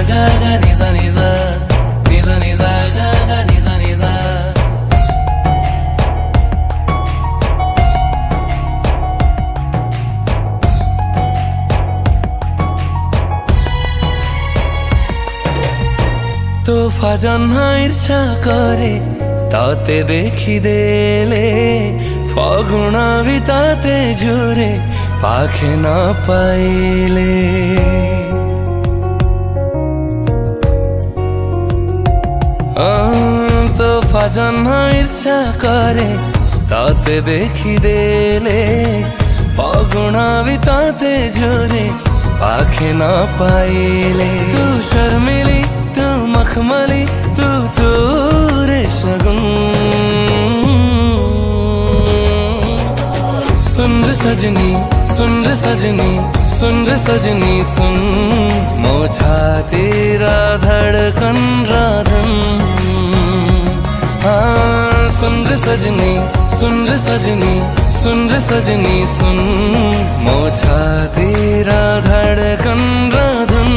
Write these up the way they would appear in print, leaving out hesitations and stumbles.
ga ga ni sa ni sa ga ga ni sa ni sa. তোফা জন্মা ঈর্ষা করে তাতে দেখি দেলে ফাগুনা বিতাতে জুড়ে পাখে না পাইলে তোফা জন্মা ঈর্ষা করে তাতে দেখি দেলে ফাগুনা বিতাতে জুড়ে পাখে না পাইলে তু শর্মিলি तू मखमली तू रे शगुन सुन रे सजनी सुन रे सजनी सुन रे सजनी सुन मोछा तेरा धड़कन राधन हाँ सुन रे सजनी सुन रे सजनी सुन रे सजनी सुन मोछा तेरा धड़कन राधन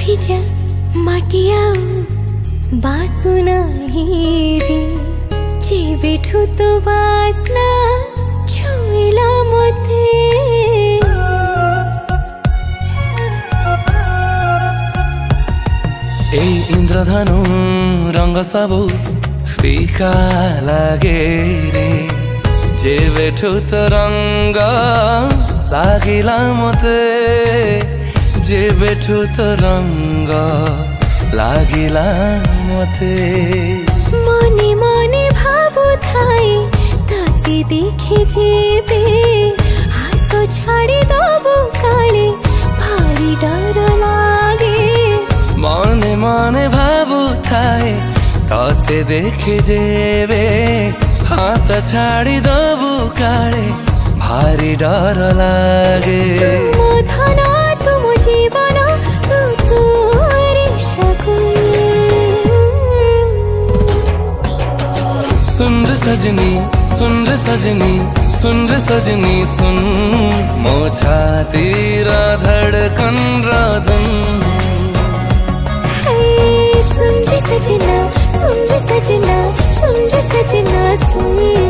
ভিজা মাটিয়াও বাসনা রে যে বেঠুত বাসনা ছুঁইলা মতে এই ইন্দ্রধনু রঙ সবু ফিকা লাগে রে যে বেঠুত রঙ লাগিলা মতে যে বেঠুত রঙ লাগিলা মতে মনে মনে ভাবু থাই তাতে দেখে যেবে হাত ছাড়ি দবু কালে ভারি ডর লাগে মনে মনে ভাবু থাই তাতে দেখে যেবে হাত ছাড়ি দবু কালে ভারি ডর লাগে মধন तुम जीवन तू रे शगुन सुन रे सजनी सुन रे सजनी सुन रे सजनी सुन मोछा तेरा धड़कन राधन सुन रे सजना सुन रे सजना सुन रे सजना सुन